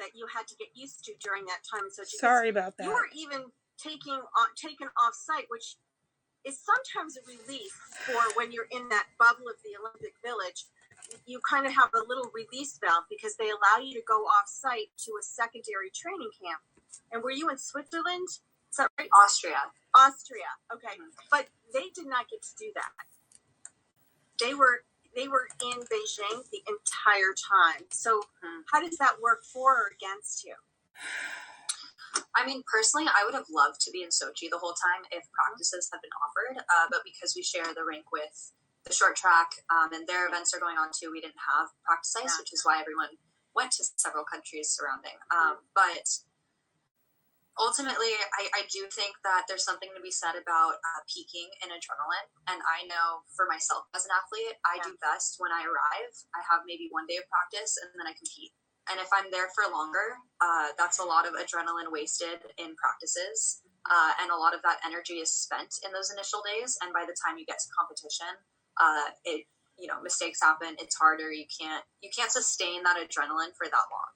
that you had to get used to during that time in Sochi. Sorry about that. You were even taken off site, which is sometimes a relief for when you're in that bubble of the Olympic Village. You kind of have a little release valve because they allow you to go off site to a secondary training camp. And were you in Switzerland? Is that right? Austria. Okay. But they did not get to do that. They were in Beijing the entire time. So how does that work for or against you? I mean, personally, I would have loved to be in Sochi the whole time if practices had been offered. But because we share the rink with the short track and their events are going on too, we didn't have practice ice, which is why everyone went to several countries surrounding. But ultimately, I do think that there's something to be said about peaking in adrenaline. And I know for myself as an athlete, I do best when I arrive. I have maybe one day of practice and then I compete. And if I'm there for longer, that's a lot of adrenaline wasted in practices. And a lot of that energy is spent in those initial days. And by the time you get to competition, mistakes happen. It's harder. You can't sustain that adrenaline for that long.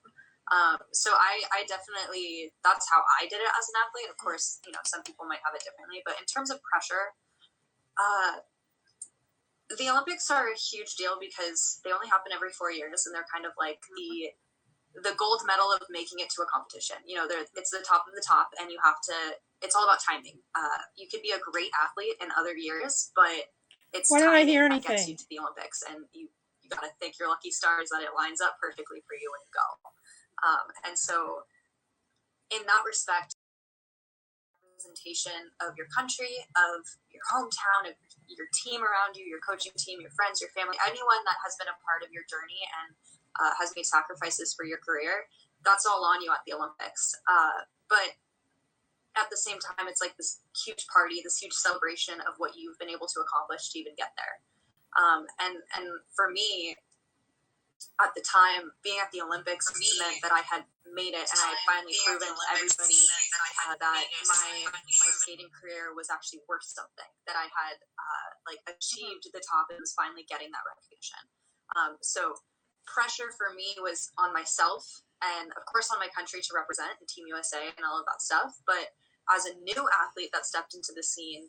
So I definitely, that's how I did it as an athlete. Of course, some people might have it differently, but in terms of pressure, the Olympics are a huge deal because they only happen every 4 years and they're kind of like the gold medal of making it to a competition. It's the top of the top and it's all about timing. You could be a great athlete in other years, but it's timing that gets you to the Olympics, and you got to thank your lucky stars that it lines up perfectly for you when you go. And so in that respect, representation of your country, of your hometown, of your team around you, your coaching team, your friends, your family, anyone that has been a part of your journey and has made sacrifices for your career, that's all on you at the Olympics. But at the same time, it's like this huge party, this huge celebration of what you've been able to accomplish to even get there. And for me, at the time, being at the Olympics meant that I had made it, and I had finally proven to everybody that my skating career was actually worth something, that I had achieved the top and was finally getting that recognition. So pressure for me was on myself and, of course, on my country to represent the Team USA and all of that stuff. But as a new athlete that stepped into the scene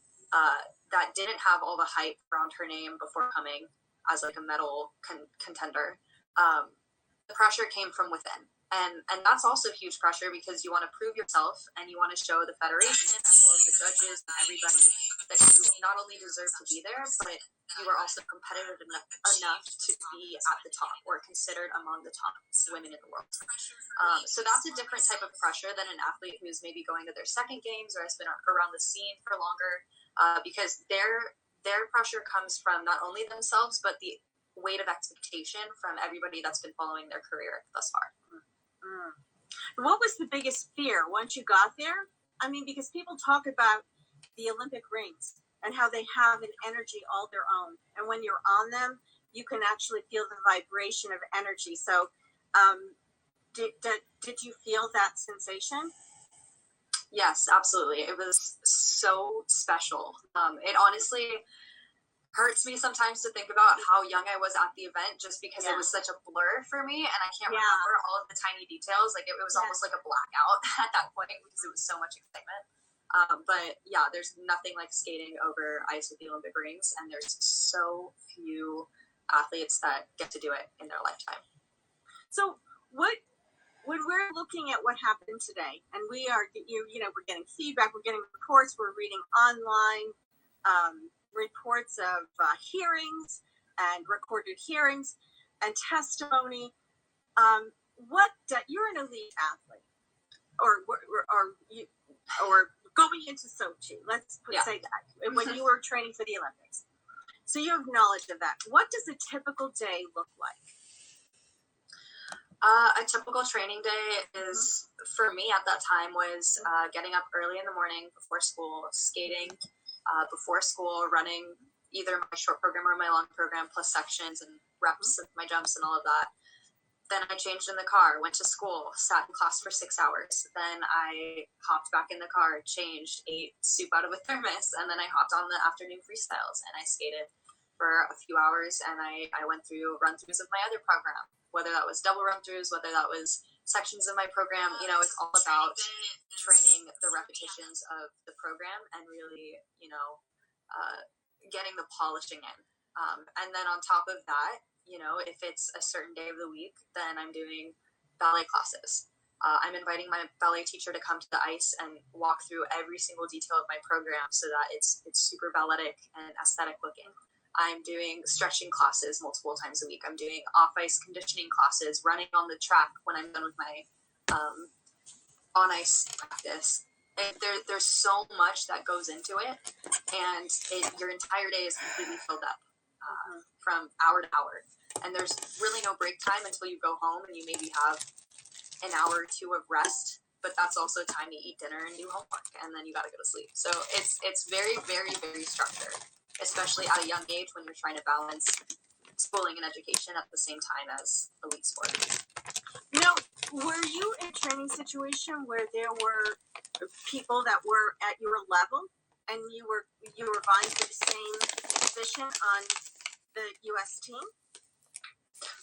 that didn't have all the hype around her name before coming as like a medal contender, the pressure came from within. And that's also huge pressure because you want to prove yourself and you want to show the federation as well as the judges and everybody that you not only deserve to be there, but you are also competitive enough to be at the top or considered among the top women in the world. So that's a different type of pressure than an athlete who's maybe going to their second games or has been around the scene for longer, because their pressure comes from not only themselves, but the weight of expectation from everybody that's been following their career thus far. What was the biggest fear once you got there? I mean, because people talk about the Olympic rings and how they have an energy all their own. And when you're on them, you can actually feel the vibration of energy. So did you feel that sensation? Yes, absolutely. It was so special. It honestly hurts me sometimes to think about how young I was at the event, just because it was such a blur for me and I can't remember all of the tiny details. Like it was almost like a blackout at that point because it was so much excitement. But yeah, there's nothing like skating over ice with the Olympic rings, and there's so few athletes that get to do it in their lifetime. So when we're looking at what happened today, and we are, we're getting feedback, we're getting reports, we're reading online, reports of hearings and recorded hearings and testimony. You're an elite athlete, or going into Sochi. Let's say that when you were training for the Olympics. So you have knowledge of that. What does a typical day look like? A typical training day is, for me at that time, was getting up early in the morning before school, skating before school, running either my short program or my long program, plus sections and reps of my jumps and all of that. Then I changed in the car, went to school, sat in class for 6 hours. Then I hopped back in the car, changed, ate soup out of a thermos, and then I hopped on the afternoon freestyles and I skated for a few hours, and I went through run-throughs of my other program, whether that was double run-throughs, whether that was sections of my program, you know, it's all about training the repetitions of the program and really, you know, getting the polishing in. And then on top of that, you know, if it's a certain day of the week, then I'm doing ballet classes. I'm inviting my ballet teacher to come to the ice and walk through every single detail of my program so that it's super balletic and aesthetic looking. I'm doing stretching classes multiple times a week. I'm doing off-ice conditioning classes, running on the track when I'm done with my on-ice practice. And there's so much that goes into it, and your entire day is completely filled up from hour to hour. And there's really no break time until you go home and you maybe have an hour or two of rest, but that's also time to eat dinner and do homework, and then you got to go to sleep. So it's very, very, very structured, especially at a young age when you're trying to balance schooling and education at the same time as elite sport. Now, were you in a training situation where there were people that were at your level, and you were vying for the same position on the U.S. team?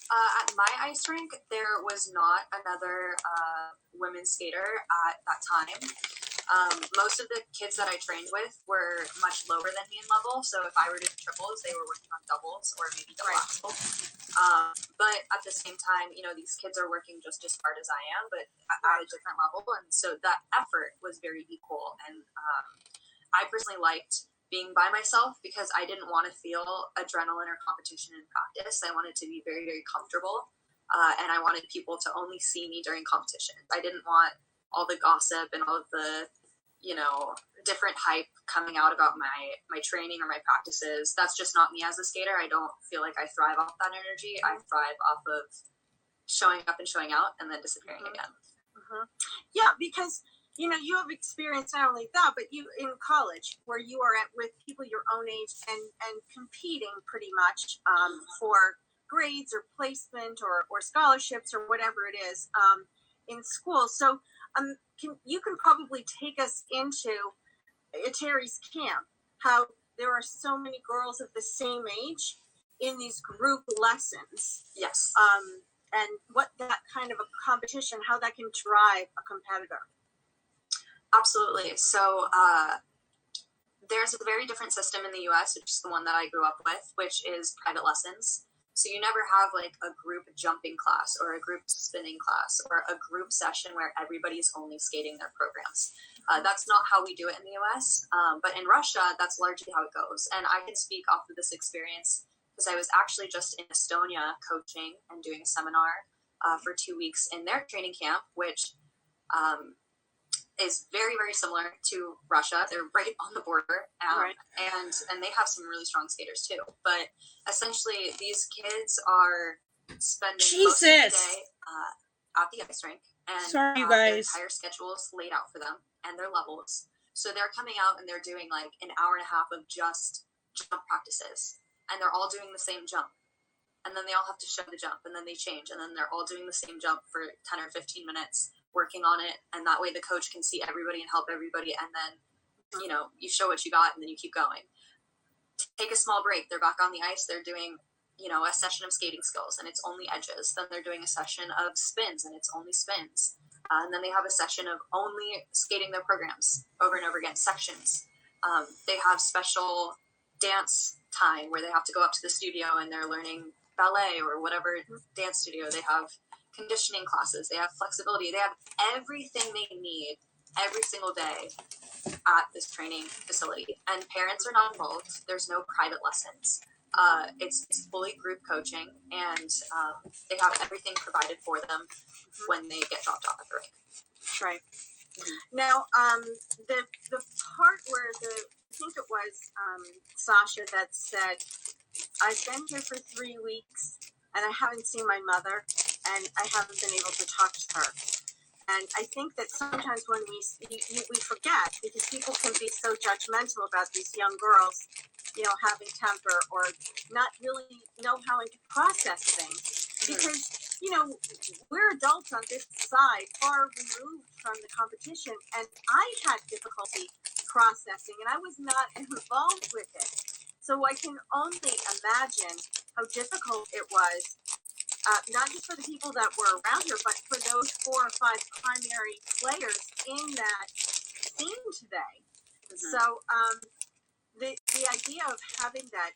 At my ice rink, there was not another women's skater at that time. Most of the kids that I trained with were much lower than me in level, so if I were doing triples, they were working on doubles or maybe double axel. But at the same time, you know, these kids are working just as hard as I am, but at a different level, and so that effort was very equal. And I personally liked being by myself because I didn't want to feel adrenaline or competition in practice. I wanted to be very, very comfortable, and I wanted people to only see me during competition. I didn't want all the gossip and all of the, you know, different hype coming out about my training or my practices. That's just not me as a skater. I don't feel like I thrive off that energy. I thrive off of showing up and showing out and then disappearing again. Yeah, because you know, you have experience not only that, but you in college where you are with people your own age and competing pretty much for grades or placement or scholarships or whatever it is in school. So you can probably take us into Terry's camp, how there are so many girls of the same age in these group lessons. Yes. And what that kind of a competition, how that can drive a competitor. Absolutely. So there's a very different system in the US, which is the one that I grew up with, which is private lessons. So you never have like a group jumping class or a group spinning class or a group session where everybody's only skating their programs. That's not how we do it in the US. But in Russia, that's largely how it goes. And I can speak off of this experience because I was actually just in Estonia coaching and doing a seminar for 2 weeks in their training camp, which is very, very similar to Russia. They're right on the border, and they have some really strong skaters too. But essentially, these kids are spending most of the day at the ice rink, and sorry, you guys. Their entire schedule is laid out for them and their levels. So they're coming out and they're doing like an hour and a half of just jump practices, and they're all doing the same jump. And then they all have to show the jump, and then they change, and then they're all doing the same jump for 10 or 15 minutes. Working on it, and that way the coach can see everybody and help everybody, and then you know you show what you got and then you keep going. Take a small break, they're back on the ice, they're doing, you know, a session of skating skills and it's only edges. Then they're doing a session of spins and it's only spins, and then they have a session of only skating their programs over and over again, sections. They have special dance time where they have to go up to the studio and they're learning ballet or whatever dance studio. They have conditioning classes, they have flexibility, they have everything they need every single day at this training facility. And parents are not involved. There's no private lessons. It's fully group coaching, and they have everything provided for them when they get dropped off at the rink. Right. Now, the part where I think it was Sasha that said, I've been here for 3 weeks and I haven't seen my mother and I haven't been able to talk to her. And I think that sometimes when we forget, because people can be so judgmental about these young girls, you know, having temper or not really know how to process things. Because, you know, we're adults on this side, far removed from the competition, and I had difficulty processing, and I was not involved with it. So I can only imagine how difficult it was not just for the people that were around her, but for those 4 or 5 primary players in that scene today. Mhm. So the idea of having that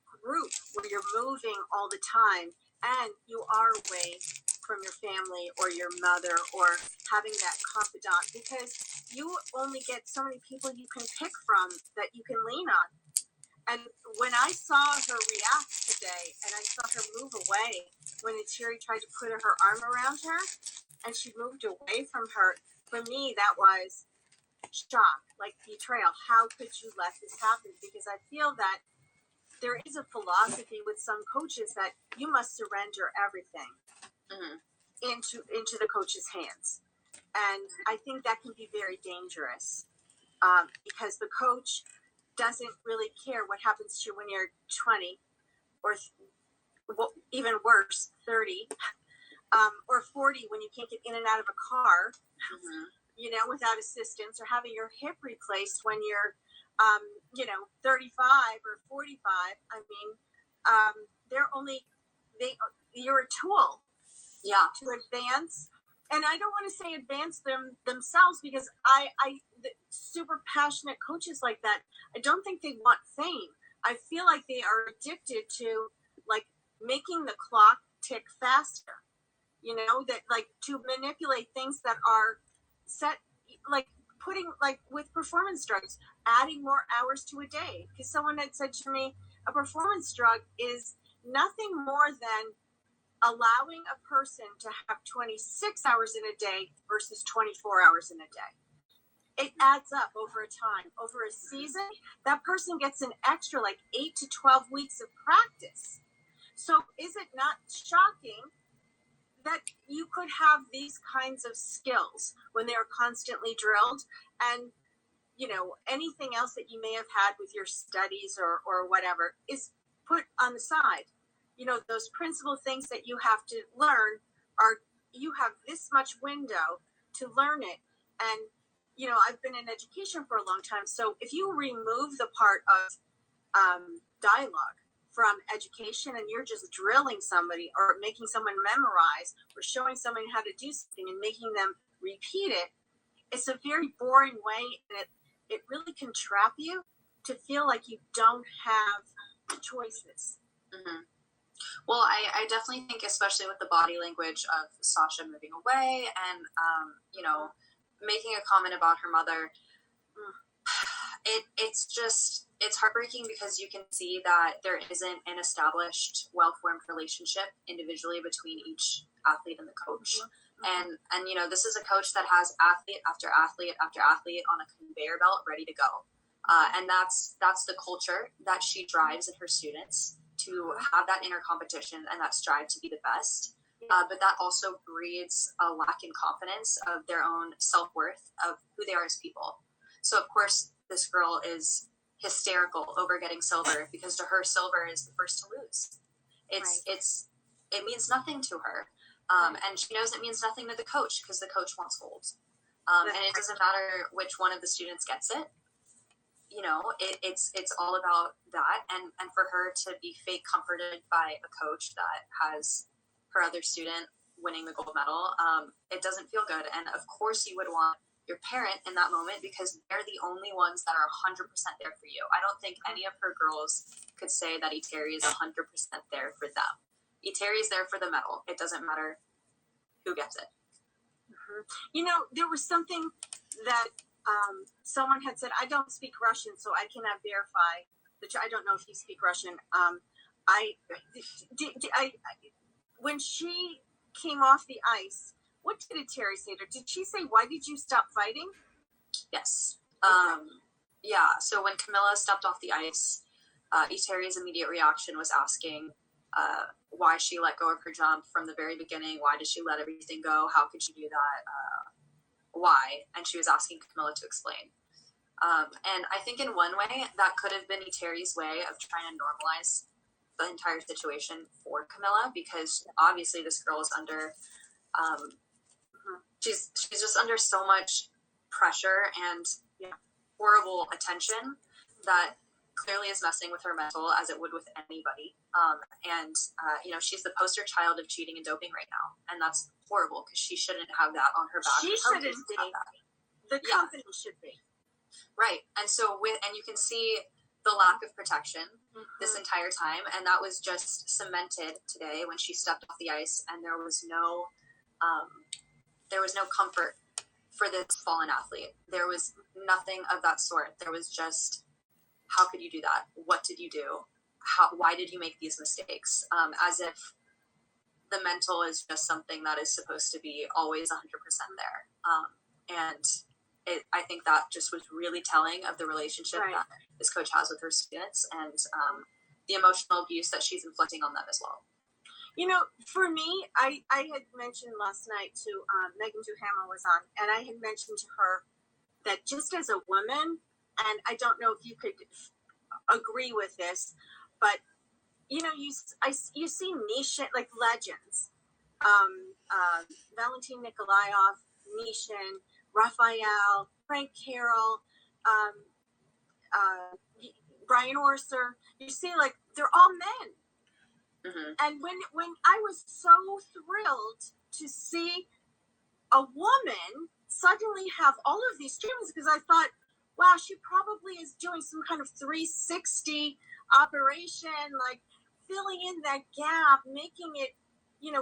group where you're moving all the time and you are away from your family or your mother, or having that confidant, because you only get so many people you can pick from that you can lean on. And when I saw her react today and I saw her move away when Terry tried to put her arm around her and she moved away from her, for me that was shock, like betrayal. How could you let this happen? Because I feel that there is a philosophy with some coaches that you must surrender everything Mhm. into the coach's hands, and I think that can be very dangerous, because the coach doesn't really care what happens to you when you're 20 or well, even worse 30, or 40, when you can't get in and out of a car, Mhm. without assistance, or having your hip replaced when you're 35 or 45. I mean, they're only you're a tool Yeah. to advance. And I don't want to say advance themselves, because the super passionate coaches like that, I don't think they want fame. I feel like they are addicted to, like, making the clock tick faster. That, like, to manipulate things that are set, like putting, like, with performance drugs, adding more hours to a day. Because someone had said to me, a performance drug is nothing more than allowing a person to have 26 hours in a day versus 24 hours in a day. It adds up over a time. Over a season, that person gets an extra, like, 8 to 12 weeks of practice. So is it not shocking that you could have these kinds of skills when they are constantly drilled, and anything else that you may have had with your studies or whatever is put on the side? Those principal things that you have to learn are, you have this much window to learn it. And I've been in education for a long time, so if you remove the part of dialogue from education, and you're just drilling somebody or making someone memorize or showing someone how to do something and making them repeat it, it's a very boring way, and it really can trap you to feel like you don't have choices. Mhm. Well, I definitely think, especially with the body language of Sasha moving away and, making a comment about her mother, it's heartbreaking, because you can see that there isn't an established, well-formed relationship individually between each athlete and the coach. Mm-hmm. And this is a coach that has athlete after athlete after athlete on a conveyor belt ready to go. And that's the culture that she drives in her students, to have that inner competition and that strive to be the best. But that also breeds a lack in confidence of their own self-worth, of who they are as people. So, of course, this girl is hysterical over getting silver, because to her, silver is the first to lose. It means nothing to her. And she knows it means nothing to the coach, because the coach wants gold. And it doesn't matter which one of the students gets it. It's all about that. And for her to be fake comforted by a coach that has her other student winning the gold medal, it doesn't feel good. And of course you would want your parent in that moment, because they're the only ones that are 100% there for you. I don't think any of her girls could say that Eteri is 100% there for them. Eteri is there for the medal. It doesn't matter who gets it. Mm-hmm. There was something that someone had said. I don't speak Russian, so I cannot verify. I don't know if you speak Russian. When she came off the ice, what did Eteri say to her? Did she say, "Why did you stop fighting"? Yes. Okay. Yeah. So when Camilla stepped off the ice, Eteri's immediate reaction was asking why she let go of her jump from the very beginning. Why did she let everything go? How could she do that? Why? And she was asking Camilla to explain. And I think in one way that could have been Eteri's way of trying to normalize the entire situation for Camilla, because obviously this girl is under, she's just under so much pressure and horrible attention that clearly is messing with her mental, as it would with anybody. She's the poster child of cheating and doping right now, and that's horrible because she shouldn't have that on her back. She Her shouldn't team be. have that. The Yeah. company should be. Right. And so you can see the lack of protection this Mhm. entire time, and that was just cemented today when she stepped off the ice, and there was no comfort for this fallen athlete. There was nothing of that sort. There was just, how could you do that? What did you do? Why did you make these mistakes? As if the mental is just something that is supposed to be always 100% there. I think that just was really telling of the relationship Right. that this coach has with her students, and the emotional abuse that she's inflicting on them as well. For me, I had mentioned last night to Megan Duhamel was on, and I had mentioned to her that just as a woman, and I don't know if you could agree with this, but you see niche like legends, Valentin Nikolaev, Nishin, Raphael, Frank Carroll, Brian Orser. You see, like, they're all men. Mm-hmm. And when I was so thrilled to see a woman suddenly have all of these treatments, because I thought, wow, she probably is doing some kind of 360 operation, like filling in that gap, making it,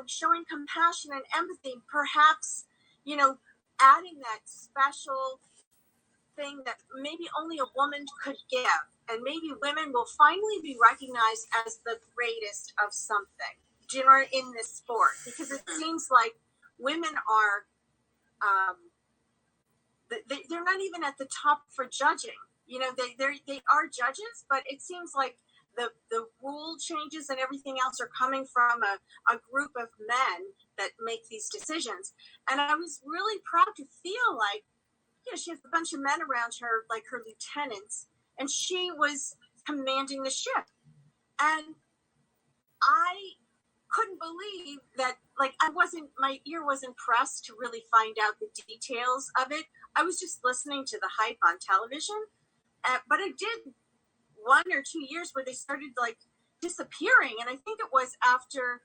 showing compassion and empathy, perhaps, adding that special thing that maybe only a woman could give. And maybe women will finally be recognized as the greatest of something, in this sport, because it seems like women are, they're not even at the top for judging. They are judges, but it seems like the rule changes and everything else are coming from a group of men that make these decisions. And I was really proud to feel like, she has a bunch of men around her, like her lieutenants, and she was commanding the ship. And I couldn't believe that, like, my ear wasn't pressed to really find out the details of it. I was just listening to the hype on television. But I did 1 or 2 years where they started, like, disappearing. And I think it was after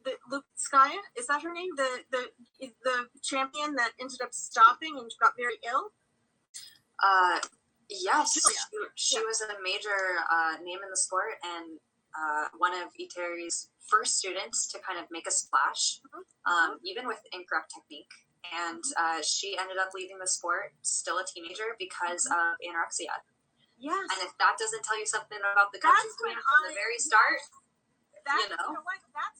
the Lutskaya, is that her name? The champion that ended up stopping and got very ill? Yes, Julia. she was a major name in the sport, and one of Iteri's first students to kind of make a splash, even with incorrect technique. And she ended up leaving the sport, still a teenager, because of anorexia. Yes. And if that doesn't tell you something about the coaching That's team from the very start, That's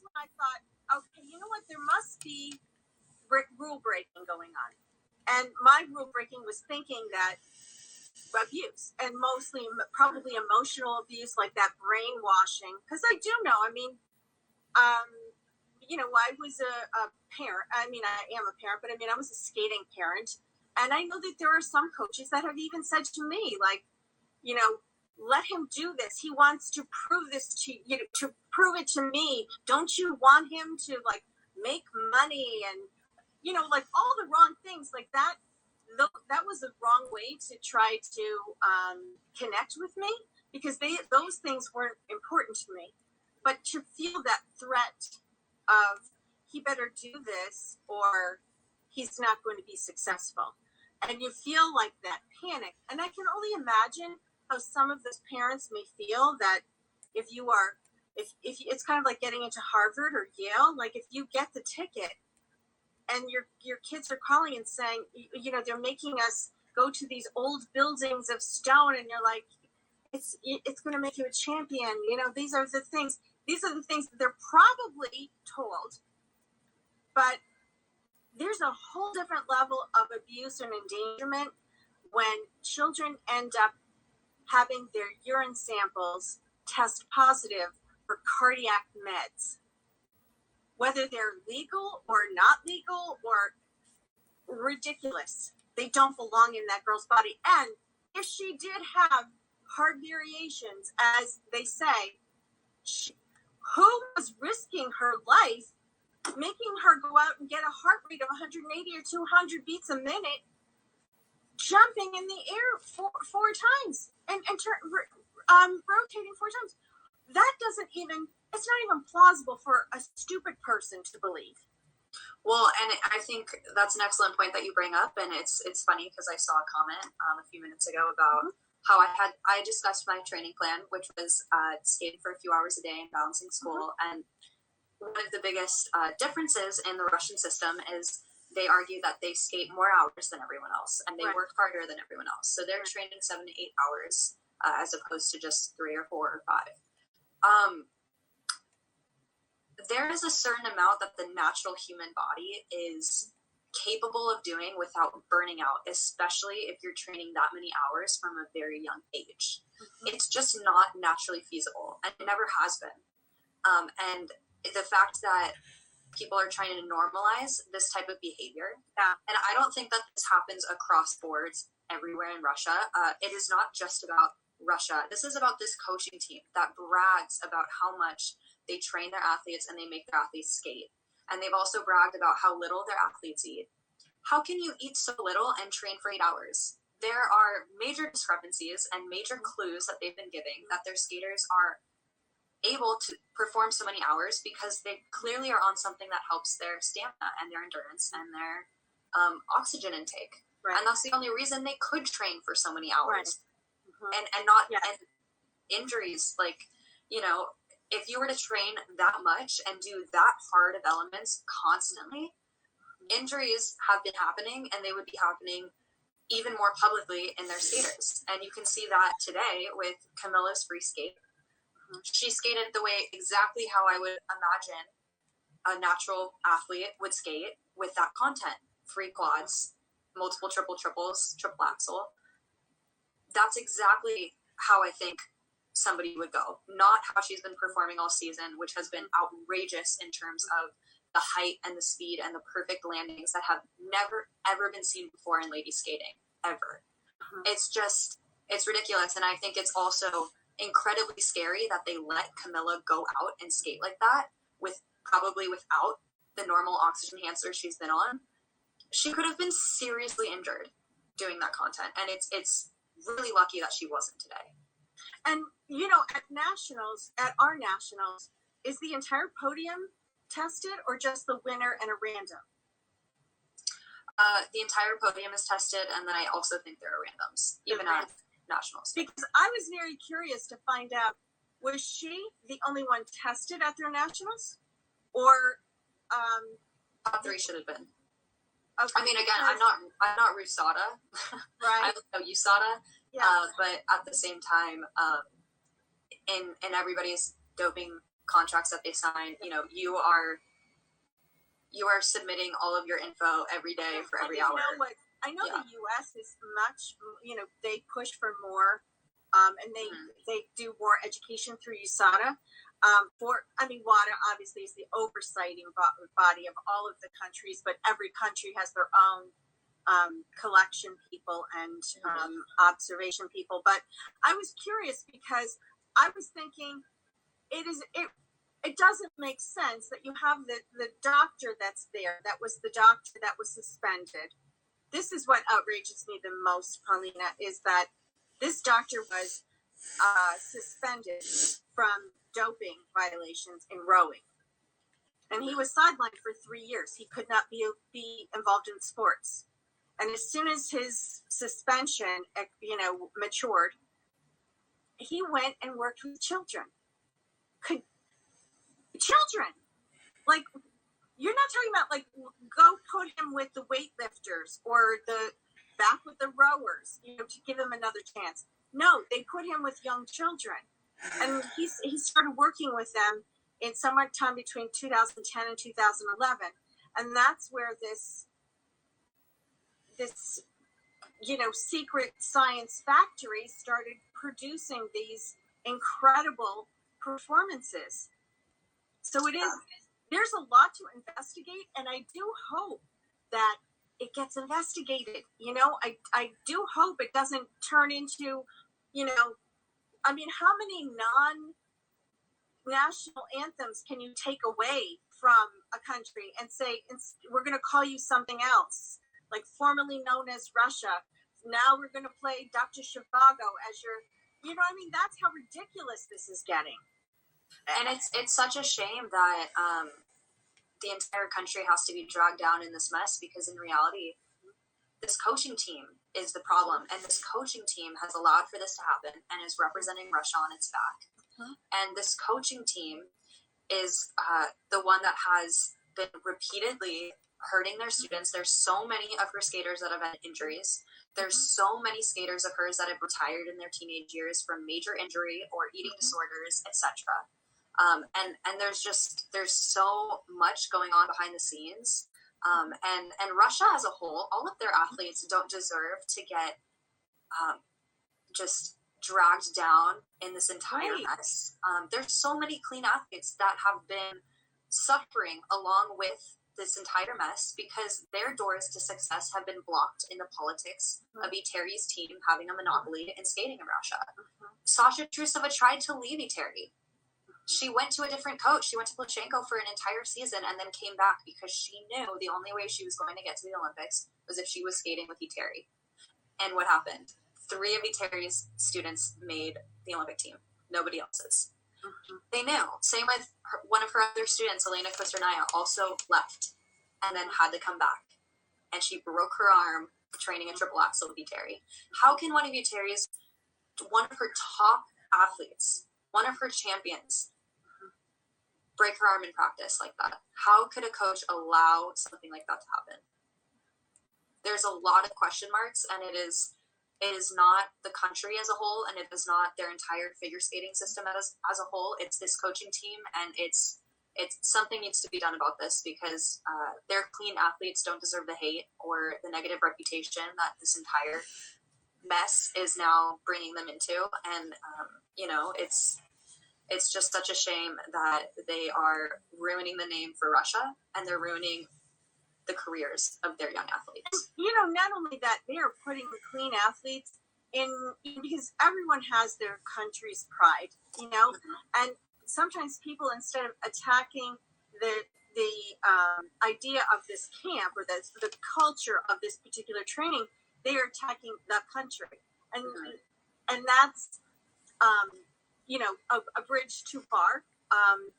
when I thought, okay, there must be rule breaking going on. And my rule breaking was thinking that abuse, and mostly probably emotional abuse, like that brainwashing. Because I do know, I was a parent. I am a parent, but I was a skating parent. And I know that there are some coaches that have even said to me, like, let him do this. He wants to prove this to you, to prove it to me. Don't you want him to, like, make money and, like, all the wrong things like that? That was a wrong way to try to connect with me, because those things weren't important to me. But to feel that threat of, he better do this or he's not going to be successful. And you feel like that panic. And I can only imagine how some of those parents may feel that if it's kind of like getting into Harvard or Yale, like if you get the ticket and your kids are calling and saying, they're making us go to these old buildings of stone, and you're like, it's going to make you a champion. These are the things that they're probably told, but there's a whole different level of abuse and endangerment when children end up having their urine samples test positive for cardiac meds, whether they're legal or not legal or ridiculous. They don't belong in that girl's body. And if she did have heart variations, as they say, who was risking her life, making her go out and get a heart rate of 180 or 200 beats a minute jumping in the air four times and rotating four times. That doesn't even, it's not even plausible for a stupid person to believe. Well, and I think that's an excellent point that you bring up, and it's funny because I saw a comment a few minutes ago about how I discussed my training plan, which was skating for a few hours a day and balancing school. And one of the biggest differences in the Russian system is they argue that they skate more hours than everyone else, and they work harder than everyone else. So they're trained in 7 to 8 hours as opposed to just 3 or 4 or 5. There is a certain amount that the natural human body is capable of doing without burning out, especially if you're training that many hours from a very young age. It's just not naturally feasible, and it never has been. And the fact that people are trying to normalize this type of behavior, and I don't think that this happens across boards everywhere in Russia. It is not just about Russia. This is about this coaching team that brags about how much they train their athletes and they make their athletes skate. And they've also bragged about how little their athletes eat. How can you eat so little and train for 8 hours? There are major discrepancies and major clues that they've been giving that their skaters are able to perform so many hours because they clearly are on something that helps their stamina and their endurance and their oxygen intake. Right. And that's the only reason they could train for so many hours. Right. And not and injuries, like, you know, if you were to train that much and do that hard of elements constantly, injuries have been happening, and they would be happening even more publicly in their skaters. And you can see that today with Camilla's free skate. She skated the way exactly how I would imagine a natural athlete would skate with that content. Free quads, multiple triples, triple axel. That's exactly how I think somebody would go. Not how she's been performing all season, which has been outrageous in terms of the height and the speed and the perfect landings that have never, ever been seen before in lady skating, ever. It's ridiculous. And I think it's also incredibly scary that they let Camilla go out and skate like that probably without the normal oxygen enhancer she's been on. She could have been seriously injured doing that content. And it's really lucky that she wasn't today. And, you know, at our nationals, is the entire podium tested or just the winner and a random? The entire podium is tested, and then I also think there are randoms, even at nationals. Because I was very curious to find out, was she the only one tested at their nationals? Or top 3 should have been. Okay, I mean, again, I'm not Rusada. Right. I know USADA. Yeah. But at the same time, in everybody's doping contracts that they sign, you know, you are submitting all of your info every day for every hour. I know the U.S. is much, you know, they push for more, and they do more education through USADA. WADA obviously is the oversighting body of all of the countries, but every country has their own collection people and observation people. But I was curious because I was thinking it doesn't make sense that you have the doctor that's there. That was the doctor that was suspended. This is what outrages me the most, Paulina, is that this doctor was suspended from doping violations in rowing. And he was sidelined for 3 years. He could not be involved in sports. And as soon as his suspension, matured, he went and worked with children. Children! Like, you're not talking about, like, go put him with the weightlifters or the back with the rowers, to give him another chance. No, they put him with young children. And he started working with them in sometime between 2010 and 2011. And that's where this secret science factory started producing these incredible performances. So there's a lot to investigate, and I do hope that it gets investigated. I do hope it doesn't turn into, how many non-national anthems can you take away from a country and say, we're going to call you something else, like formerly known as Russia, now we're going to play Dr. Zhivago as your, you know, I mean, that's how ridiculous this is getting. And it's such a shame that the entire country has to be dragged down in this mess, because in reality, this coaching team is the problem, and this coaching team has allowed for this to happen and is representing Russia on its back. And this coaching team is the one that has been repeatedly hurting their students. There's so many of her skaters that have had injuries. There's so many skaters of hers that have retired in their teenage years from major injury or eating disorders, etc. And there's so much going on behind the scenes. And Russia as a whole, all of their athletes don't deserve to get just dragged down in this entire mess. There's so many clean athletes that have been suffering along with this entire mess because their doors to success have been blocked in the politics of Eteri's team having a monopoly in skating in Russia. Sasha Trusova tried to leave Eteri. She went to a different coach. She went to Plushenko for an entire season and then came back because she knew the only way she was going to get to the Olympics was if she was skating with Eteri. And what happened? 3 of Eteri's students made the Olympic team. Nobody else's. They knew. Same with one of her other students, Elena Kosternaya, also left and then had to come back. And she broke her arm training a triple axel with Eteri. How can one of Eteri's, one of her top athletes, one of her champions, break her arm in practice like that? How could a coach allow something like that to happen? There's a lot of question marks, and it is not the country as a whole, and it is not their entire figure skating system as a whole. It's this coaching team, and it's something needs to be done about this because their clean athletes don't deserve the hate or the negative reputation that this entire mess is now bringing them into. And it's just such a shame that they are ruining the name for Russia, and they're ruining the careers of their young athletes. You know, not only that, they are putting the clean athletes in because everyone has their country's pride, you know, and sometimes people, instead of attacking the idea of this camp or the culture of this particular training, they are attacking the country, and that's a bridge too far.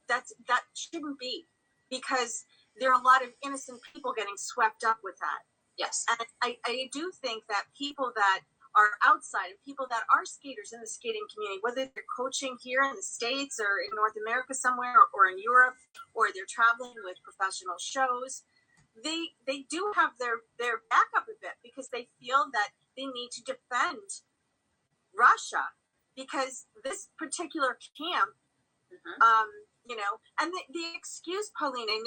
That shouldn't be, because there are a lot of innocent people getting swept up with that. Yes. And I do think that people that are outside and people that are skaters in the skating community, whether they're coaching here in the States or in North America somewhere or in Europe, or they're traveling with professional shows, they do have their backup a bit because they feel that they need to defend Russia because this particular camp, and the excuse, Paulina, and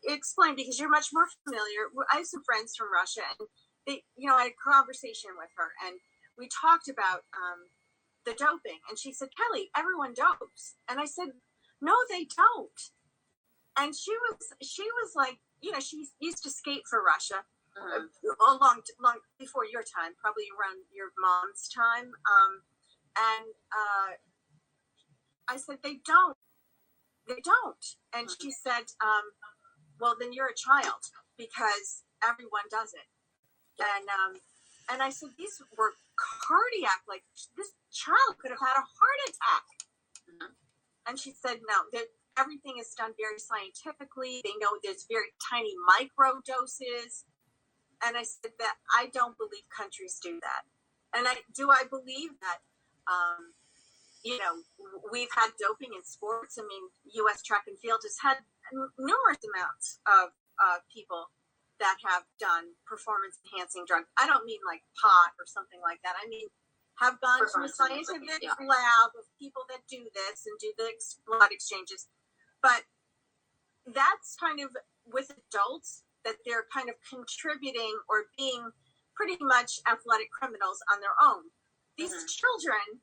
explain, because you're much more familiar. I have some friends from Russia, and I had a conversation with her, and we talked about the doping, and she said, Kelly, everyone dopes. And I said, no, they don't. And she was like, she used to skate for Russia long before your time, probably around your mom's time. And I said, they don't. And she said, well, then you're a child because everyone does it. And I said, these were cardiac, like this child could have had a heart attack. And she said, no, everything is done very scientifically. They know there's very tiny micro doses. And I said that I don't believe countries do that. And I believe that, we've had doping in sports. I mean, U.S. track and field has had numerous amounts of people that have done performance enhancing drugs. I don't mean like pot or something like that. I mean, have gone to a scientific lab of people that do this and do the blood exchanges. But that's kind of with adults, that they're kind of contributing or being pretty much athletic criminals on their own. These children,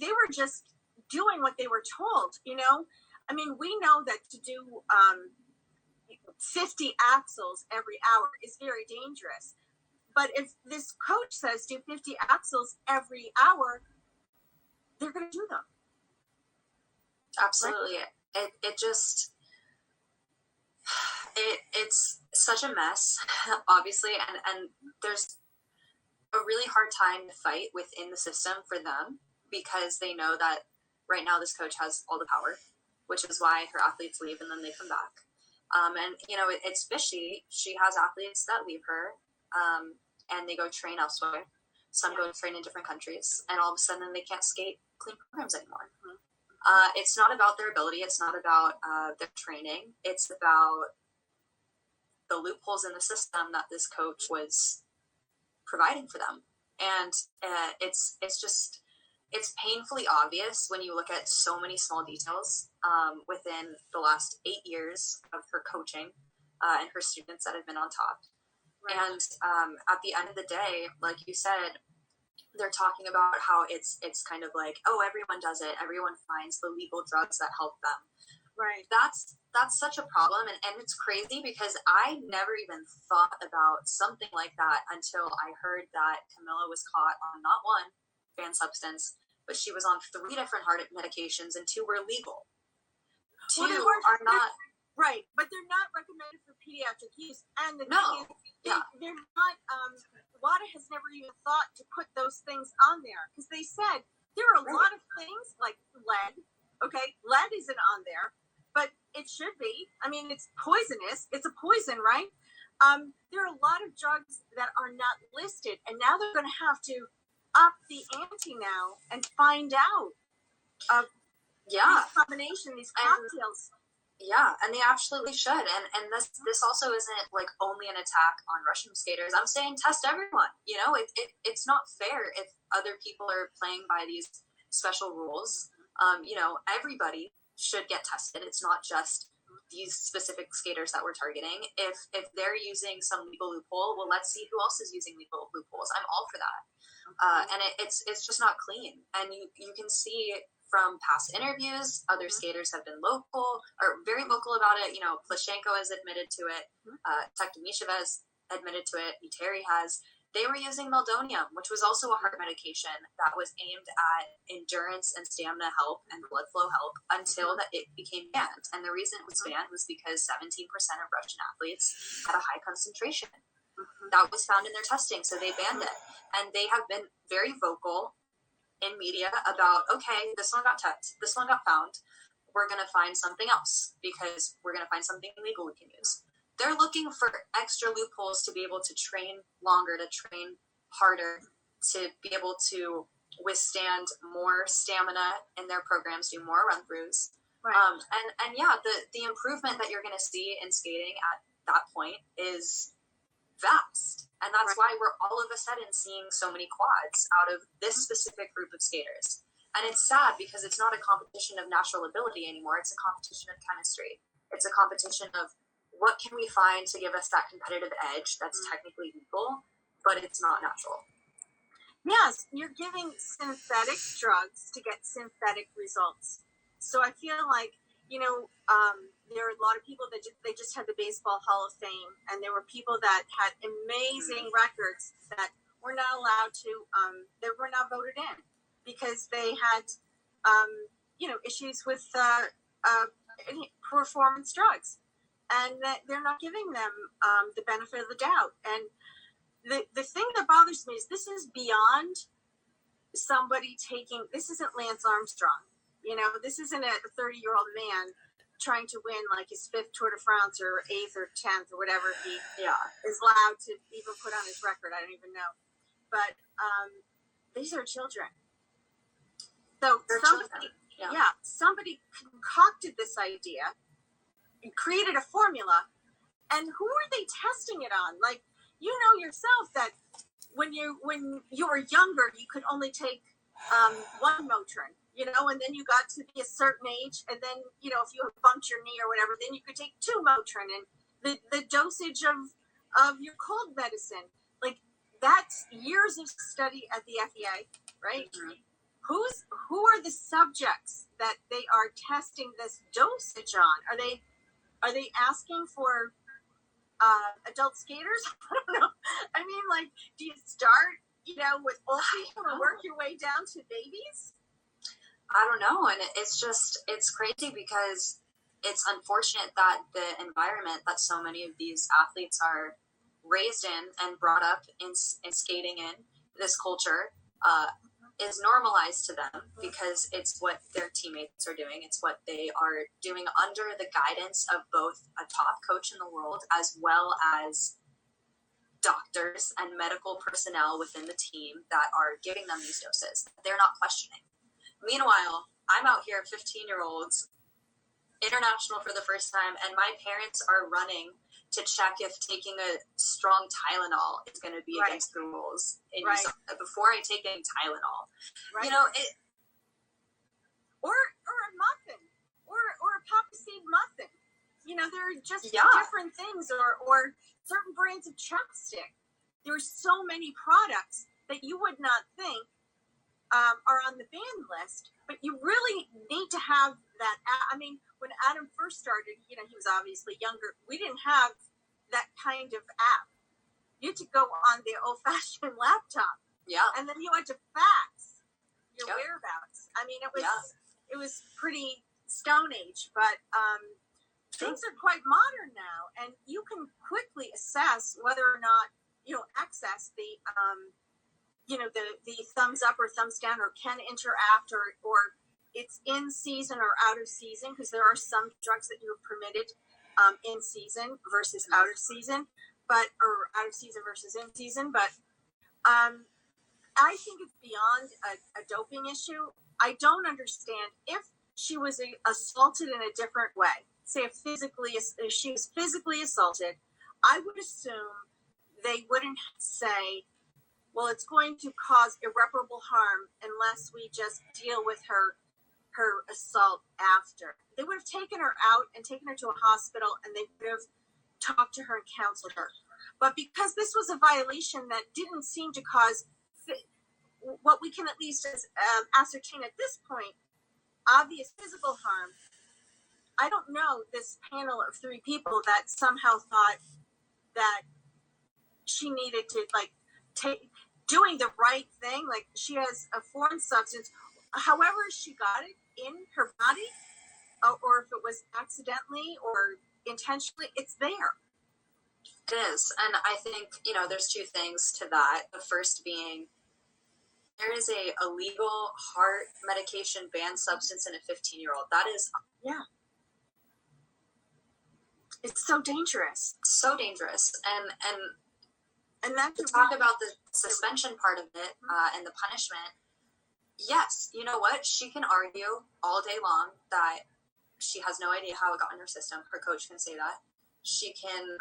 they were just doing what they were told, I mean, we know that to do 50 axles every hour is very dangerous. But if this coach says do 50 axles every hour, they're going to do them. Absolutely. Right? It's such a mess, obviously. And there's a really hard time to fight within the system for them, because they know that right now this coach has all the power, which is why her athletes leave and then they come back. And it's fishy. She has athletes that leave her, and they go train elsewhere. Some go train in different countries, and all of a sudden they can't skate clean programs anymore. It's not about their ability. It's not about their training. It's about the loopholes in the system that this coach was providing for them. And it's painfully obvious when you look at so many small details within the last 8 years of her coaching and her students that have been on top. Right. And at the end of the day, like you said, they're talking about how it's kind of like, oh, everyone does it. Everyone finds the legal drugs that help them. Right. That's such a problem. And it's crazy because I never even thought about something like that until I heard that Camilla was caught on not one banned substance, but she was on 3 different heart medications and 2 were legal. 2 are not. Right, but they're not recommended for pediatric use. And the thing is, they're not, WADA has never even thought to put those things on there. Because they said there are a lot of things like lead. Okay, lead isn't on there, but it should be. I mean, it's poisonous. It's a poison, right? There are a lot of drugs that are not listed. And now they're going to have to up the ante now and find out of these combination, these cocktails. Yeah, and they absolutely should. And this also isn't like only an attack on Russian skaters. I'm saying test everyone. It's not fair if other people are playing by these special rules. Everybody should get tested. It's not just these specific skaters that we're targeting. If they're using some legal loophole, well, let's see who else is using legal loopholes. I'm all for that. And it's just not clean. And you can see from past interviews, other skaters have been very vocal about it. Plashenko has admitted to it. Tektomisheva has admitted to it. Uteri has. They were using meldonium, which was also a heart medication that was aimed at endurance and stamina help and blood flow help until that it became banned. And the reason it was banned was because 17% of Russian athletes had a high concentration. That was found in their testing, so they banned it. And they have been very vocal in media about, okay, this one got tested, this one got found, we're going to find something else because we're going to find something legal we can use. They're looking for extra loopholes to be able to train longer, to train harder, to be able to withstand more stamina in their programs, do more run-throughs. Right. And the improvement that you're going to see in skating at that point is vast. And that's why we're all of a sudden seeing so many quads out of this specific group of skaters. And it's sad because it's not a competition of natural ability anymore. It's a competition of chemistry. It's a competition of what can we find to give us that competitive edge that's technically legal, but it's not natural. Yes, you're giving synthetic drugs to get synthetic results. So I feel like, there are a lot of people that they just had the Baseball Hall of Fame, and there were people that had amazing records that were not allowed to, they were not voted in because they had, issues with performance drugs, and that they're not giving them the benefit of the doubt. And the thing that bothers me is this is beyond somebody this isn't Lance Armstrong. This isn't a 30-year-old man trying to win like his 5th Tour de France or 8th or 10th or whatever he is allowed to even put on his record. I don't even know. But these are children. So somebody concocted this idea, created a formula, and who are they testing it on? Like, yourself that when you were younger, you could only take one Motrin. And then you got to be a certain age, and then, if you bumped your knee or whatever, then you could take 2 Motrin, and the dosage of your cold medicine, like that's years of study at the FEA, right? Mm-hmm. Who are the subjects that they are testing this dosage on? Are they asking for adult skaters? I don't know. I mean, like, do you start, with old people and work your way down to babies? I don't know. And it's crazy because it's unfortunate that the environment that so many of these athletes are raised in and brought up in skating in this culture is normalized to them because it's what their teammates are doing. It's what they are doing under the guidance of both a top coach in the world as well as doctors and medical personnel within the team that are giving them these doses. They're not questioning. Meanwhile, I'm out here, 15-year-olds, international for the first time, and my parents are running to check if taking a strong Tylenol is going to be against the rules before I take any Tylenol. You know, or a muffin, or a poppy seed muffin. You know, there are just different things, or certain brands of chapstick. There are so many products that you would not think are on the banned list, but you really need to have that. I mean, when Adam first started, you know, he was obviously younger. We didn't have that kind of app. You had to go on the old-fashioned laptop, and then you had to fax your whereabouts. I mean, it was pretty Stone Age, but things are quite modern now, and you can quickly assess whether or not access the the thumbs up or thumbs down, or can interact, or it's in season or out of season, because there are some drugs that you have permitted in season versus out of season, or out of season versus in season. But I think it's beyond a doping issue. I don't understand if she was assaulted in a different way. Say if she was physically assaulted, I would assume they wouldn't say, well, it's going to cause irreparable harm unless we just deal with her assault after. They would have taken her out and taken her to a hospital, and they would have talked to her and counseled her. But because this was a violation that didn't seem to cause what we can at least ascertain at this point, obvious physical harm, I don't know this panel of 3 people that somehow thought that she needed to doing the right thing. Like, she has a foreign substance, however she got it in her body, or if it was accidentally or intentionally, it's there. It is. And I think, there's 2 things to that. The first being, there is a illegal heart medication banned substance in a 15-year-old. That is... Yeah. It's so dangerous. So dangerous. And that's to talk about the suspension part of it and the punishment, yes, you know what? She can argue all day long that she has no idea how it got in her system. Her coach can say that. She can,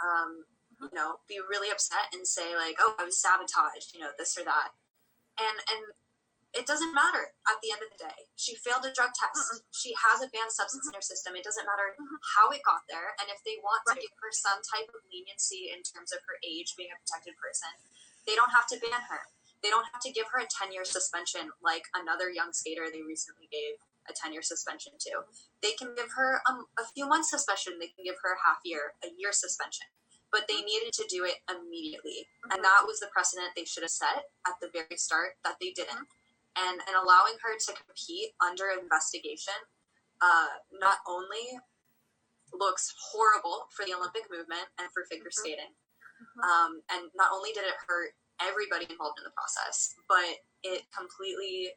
be really upset and say, like, oh, I was sabotaged, this or that. And it doesn't matter at the end of the day. She failed a drug test. She has a banned substance in her system. It doesn't matter how it got there. And if they want to give her some type of leniency in terms of her age being a protected person, they don't have to ban her. They don't have to give her a 10-year suspension like another young skater they recently gave a 10-year suspension to. They can give her a few months suspension. They can give her a half year, a year suspension. But they needed to do it immediately. And that was the precedent they should have set at the very start that they didn't. And allowing her to compete under investigation not only looks horrible for the Olympic movement and for figure skating, and not only did it hurt everybody involved in the process, but it completely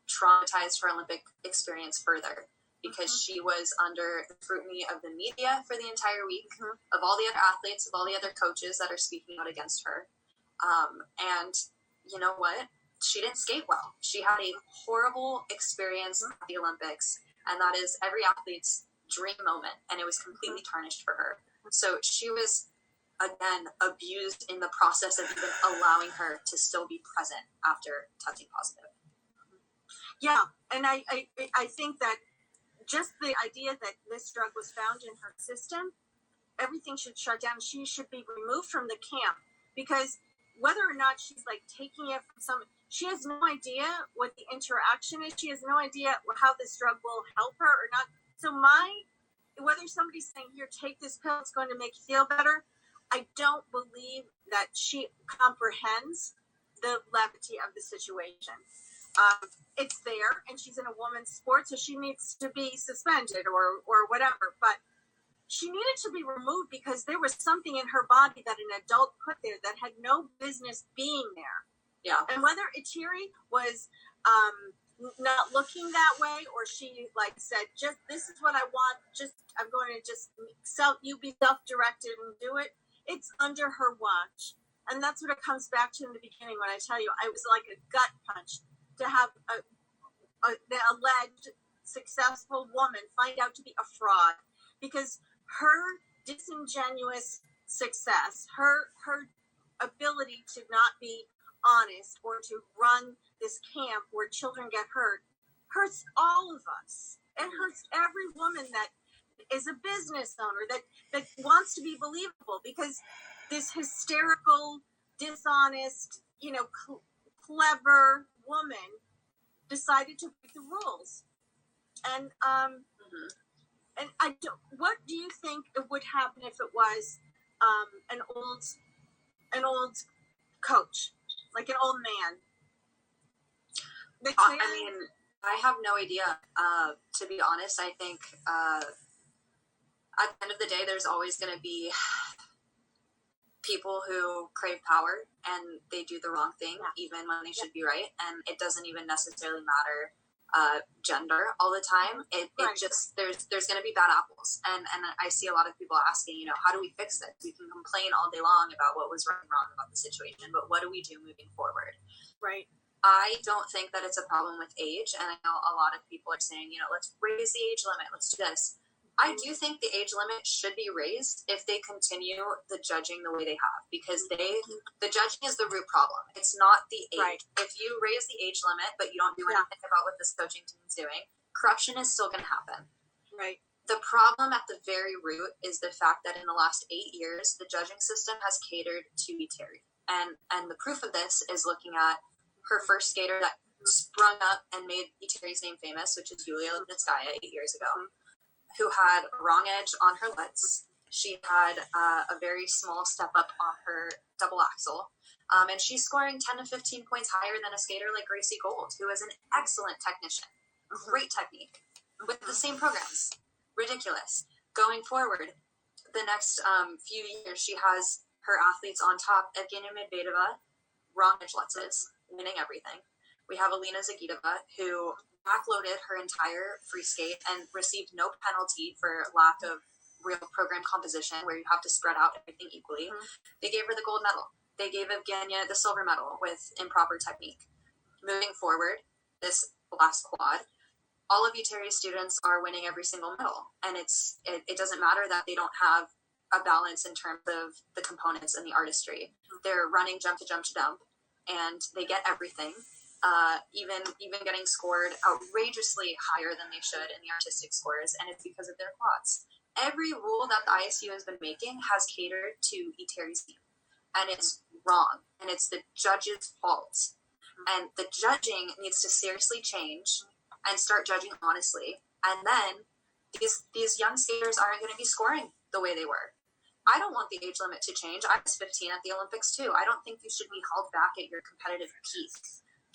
traumatized her Olympic experience further, because she was under the scrutiny of the media for the entire week, of all the other athletes, of all the other coaches that are speaking out against her. And you know what? She didn't skate well. She had a horrible experience at the Olympics, and that is every athlete's dream moment, and it was completely tarnished for her. So she was, again, abused in the process of even allowing her to still be present after testing positive. Yeah, and I think that just the idea that this drug was found in her system, everything should shut down. She should be removed from the camp, because whether or not she's taking it from someone, she has no idea what the interaction is. She has no idea how this drug will help her or not. So whether somebody's saying, here, take this pill, it's going to make you feel better, I don't believe that she comprehends the levity of the situation. It's there, and she's in a woman's sport, so she needs to be suspended or whatever. But she needed to be removed because there was something in her body that an adult put there that had no business being there. Yeah. And whether Itiri was not looking that way, or she like said, just this is what I want, just I'm going to just you be self-directed and do it. It's under her watch. And that's what it comes back to in the beginning when I tell you I was like a gut punch to have the alleged successful woman find out to be a fraud, because her disingenuous success, her ability to not be honest or to run this camp where children get hurt, hurts all of us. It hurts every woman that is a business owner that wants to be believable, because this hysterical, dishonest, clever woman decided to break the rules. And and I don't. What do you think it would happen if it was an old coach, like an old man? I mean, I have no idea. To be honest, I think at the end of the day, there's always going to be people who crave power and they do the wrong thing, even when they should be right. And it doesn't even necessarily matter gender all the time. It just there's going to be bad apples, and I see a lot of people asking, how do we fix this? We can complain all day long about what was right and wrong about the situation, but what do we do moving forward? Right. I don't think that it's a problem with age, and I know a lot of people are saying, let's raise the age limit, let's do this. I do think the age limit should be raised if they continue the judging the way they have, because the judging is the root problem. It's not the age. Right. If you raise the age limit but you don't do anything about what this coaching team is doing, corruption is still going to happen. Right. The problem at the very root is the fact that in the last 8 years, the judging system has catered to Itiri. And the proof of this is looking at her first skater that sprung up and made Itiri's name famous, which is Yulia Lipnitskaya 8 years ago, who had a wrong edge on her lutz. She had a very small step up on her double axel. And she's scoring 10 to 15 points higher than a skater like Gracie Gold, who is an excellent technician. Great technique. With the same programs. Ridiculous. Going forward, the next few years, she has her athletes on top. Evgenia Medvedeva, wrong edge lutzes, winning everything. We have Alina Zagitova, who backloaded her entire free skate and received no penalty for lack of real program composition, where you have to spread out everything equally. They gave her the gold medal. They gave Evgenia the silver medal with improper technique. Moving forward, this last quad, all of Itiri's students are winning every single medal. And it doesn't matter that they don't have a balance in terms of the components and the artistry. They're running jump to jump to jump, and they get everything. Even getting scored outrageously higher than they should in the artistic scores, and it's because of their quads. Every rule that the ISU has been making has catered to Itiri's team, and it's wrong, and it's the judges' fault. And the judging needs to seriously change and start judging honestly, and then these young skaters aren't going to be scoring the way they were. I don't want the age limit to change. I was 15 at the Olympics too. I don't think you should be held back at your competitive peak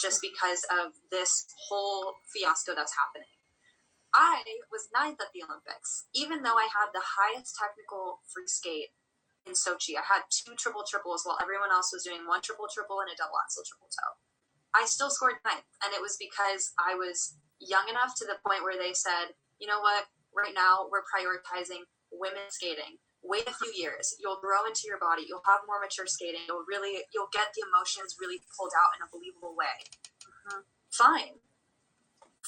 just because of this whole fiasco that's happening. I was 9th at the Olympics, even though I had the highest technical free skate in Sochi. I had 2 triple-triples while everyone else was doing 1 triple-triple and a double axel triple-toe. I still scored 9th, and it was because I was young enough to the point where they said, you know what, right now we're prioritizing women skating. Wait a few years, you'll grow into your body, you'll have more mature skating, you'll get the emotions really pulled out in a believable way. Fine.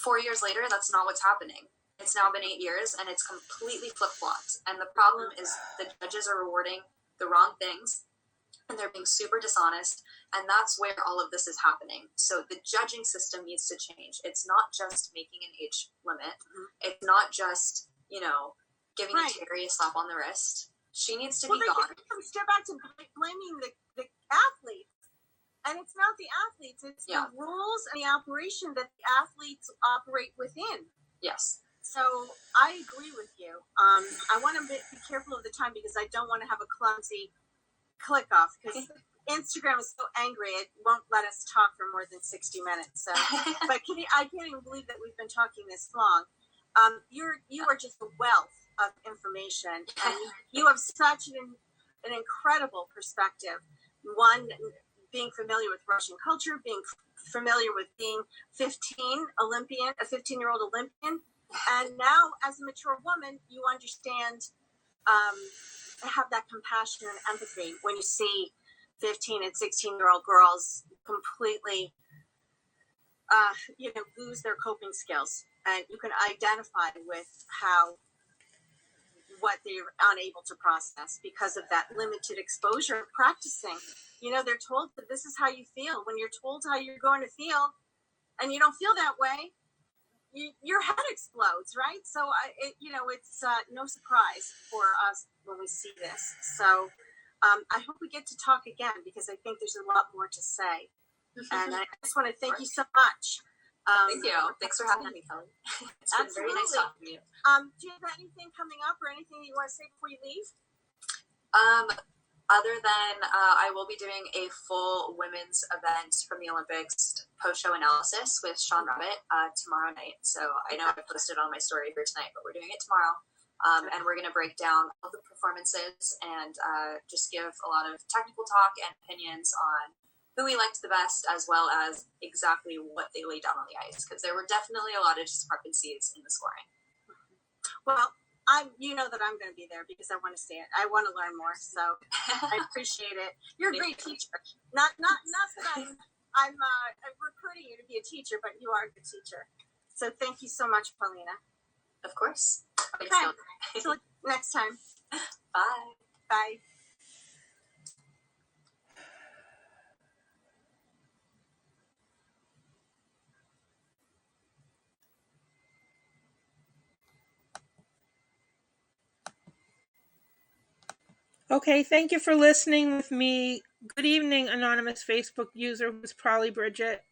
4 years later, that's not what's happening. It's now been 8 years, and it's completely flip-flopped. And the problem is the judges are rewarding the wrong things, and they're being super dishonest, and that's where all of this is happening. So the judging system needs to change. It's not just making an age limit. It's not just, giving Itiri a slap on the wrist. She needs to be gone. Step back to blaming the athletes. And it's not the athletes, it's the rules and the operation that the athletes operate within. Yes. So I agree with you. I want to be careful of the time because I don't want to have a clumsy click off, because Instagram is so angry it won't let us talk for more than 60 minutes. So, but I can't even believe that we've been talking this long. You are just a wealth of information, and you have such an incredible perspective. One being familiar with Russian culture, being familiar with being 15 Olympian, a 15-year-old Olympian. And now as a mature woman, you understand, have that compassion and empathy when you see 15 and 16-year-old girls completely, lose their coping skills. And you can identify with what they're unable to process because of that limited exposure of practicing. They're told that this is how you feel. When you're told how you're going to feel and you don't feel that way, your head explodes, right? So it's no surprise for us when we see this. So I hope we get to talk again because I think there's a lot more to say. And I just want to thank you so much. Thank you. Thanks for having me, Kelly. It's been very nice talking to you. Do you have anything coming up or anything you want to say before you leave? Other than I will be doing a full women's event from the Olympics post-show analysis with Sean Rabbit tomorrow night. So I know I posted on my story here tonight, but we're doing it tomorrow. And we're going to break down all the performances and just give a lot of technical talk and opinions on who we liked the best, as well as exactly what they laid down on the ice, because there were definitely a lot of discrepancies in the scoring. Well, that I'm going to be there because I want to see it. I want to learn more, so I appreciate it. You're a great teacher. Not that I'm recruiting you to be a teacher, but you are a good teacher. So thank you so much, Paulina. Of course. Okay. So next time. Bye. Bye. Okay, thank you for listening with me. Good evening, anonymous Facebook user who's probably Bridget.